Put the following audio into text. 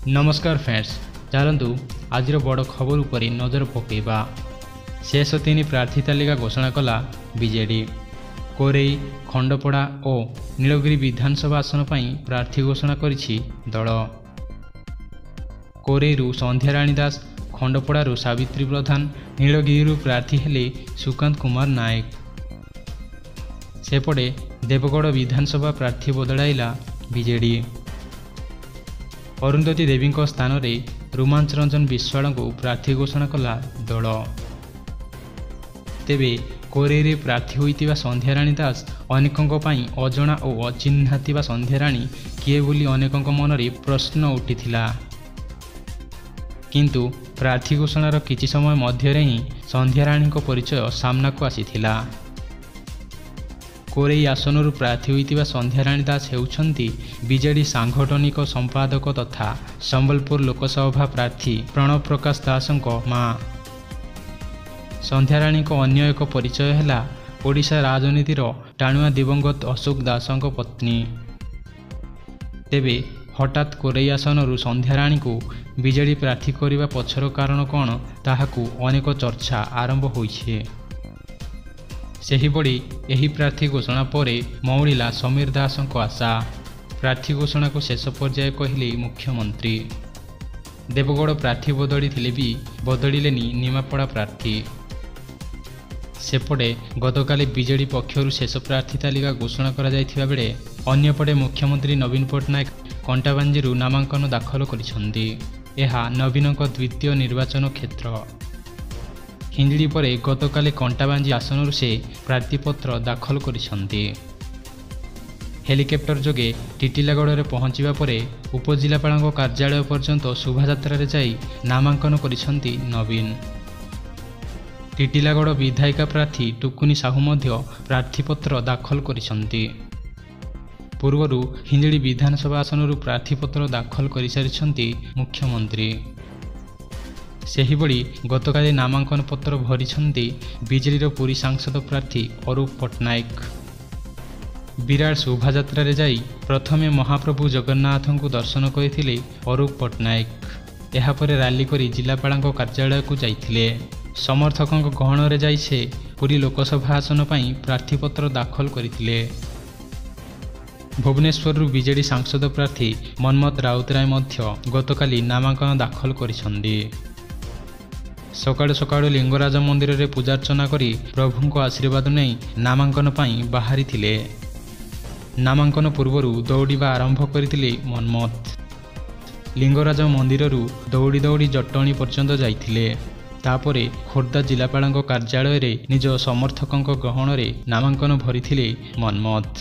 नमस्कार फ्रेंड्स, चलतु आज बड़ खबर उपर नजर पकईवा। शेष 3 प्रार्थी तालिका घोषणा कला बीजेडी। कोरेई, खंडपड़ा और नीलगिरी विधानसभा आसन पर प्रार्थी घोषणा करिछि दल। कोरेईरू संध्याराणी दास, खंडपड़ारू सावित्री प्रधान, नीलगिरी प्रार्थी हेले सुकांत कुमार नायक। सेपटे देवगढ़ विधानसभा प्रार्थी बदलाइला बीजेडी। अरुंधती देवी स्थान में रोमांच रंजन विश्वाल को प्रार्थी घोषणा कला दल। तेबे कोरेईरे प्रार्थी होइतिबा संध्याराणी दास अनेकों अजणा और अचिन्हा संध्याराणी किए बोली अनेकों मनरे प्रश्न उठिथिला। किंतु प्रार्थी घोषणार किछि समय मध्य ही संध्याराणी परिचय सामना को आसीथिला। कोरेई आसनरू प्रार्थी होइतिबा संध्याराणी दास हेउछंती बीजेडी सांगठनिक संपादक तथा संबलपुर लोकसभा प्रार्थी प्रणव प्रकाश दासंको मां। संध्याराणी अन्य एक परिचय है ओडिशा राजनीतिर टाणुआ दिवंगत अशोक दासंको पत्नी। तेबे हठात कोरेई आसनरू संध्याराणी को बीजेडी प्रार्थी करने पछर कारण कौन ताहाकू अनेक चर्चा आरंभ होइछे। सेहिबड़ी एही प्रार्थी घोषणा परे मौलिला समीर दासंको आशा। प्रार्थी घोषणा को शेष पर्याय कहले मुख्यमंत्री। देवगढ़ प्रार्थी बदली थिले भी बदलिलेनी निमापड़ा प्रार्थी। सेपटे गतकाली बीजेडी पक्षरु शेष प्रार्थी तालिका घोषणा करा जायथिबा बेले अन्यपटे मुख्यमंत्री नवीन पट्टनायक कंटाबांजीरू नामांकन दाखल करिसंदी। एहा नवीनक द्वितीय निर्वाचन क्षेत्र। हिंजिड़ी पर गतकाली कंटाबांजी आसनरू से प्रार्थीपत्र दाखल करिसंदी। हेलिकप्टर जोगे टिटिलागढ़ में पहुंचवा पर उपजिलापाल कार्यालय पर्यंत शोभायात्रा जाई नामांकन करिसंदी नवीन। टिटिलागढ़ विधायिका प्रार्थी टुकुनी साहू मध्य प्रार्थीपत्र दाखल करिसंदी। पूर्वरु हिंजिड़ी विधानसभा आसनरू प्रार्थीपत्र दाखल करिसारिछंती मुख्यमंत्री। सेहिबड़ी गतकाली नामांकन पत्र भरिछंती बीजेडी पुरी सांसद प्रार्थी अरूप पट्टनायक। विराट शोभायात्रा जाई प्रथमे महाप्रभु जगन्नाथ को दर्शन करथिले अरूप पट्टनायक। एहापर रैली करी जिलापाल कार्यालय को जाइथिले। समर्थकों गहन रे जाई से पुरी लोकसभा आसन पर प्रार्थीपत्र दाखल करथिले। भुवनेश्वर बीजेडी सांसद प्रार्थी मनमथ राउतराय मध्य गतकाली नामांकन दाखल करिसंदी। सकाळु सकाळु लिंगराज मंदिर रे पूजार्चना करी प्रभु को आशीर्वाद नहीं नामांकन पाई बाहरी थिले। नामांकन पूर्वरु दौड़िबा आरंभ करथिले मनमथ। लिंगराज मंदिररू दौड़ी दौड़ी जटणी पर्यंत जाइथिले। तापरे खोर्धा जिलापाल कार्यालय रे निज समर्थकों गहन रे नामांकन भरिथिले मनमथ।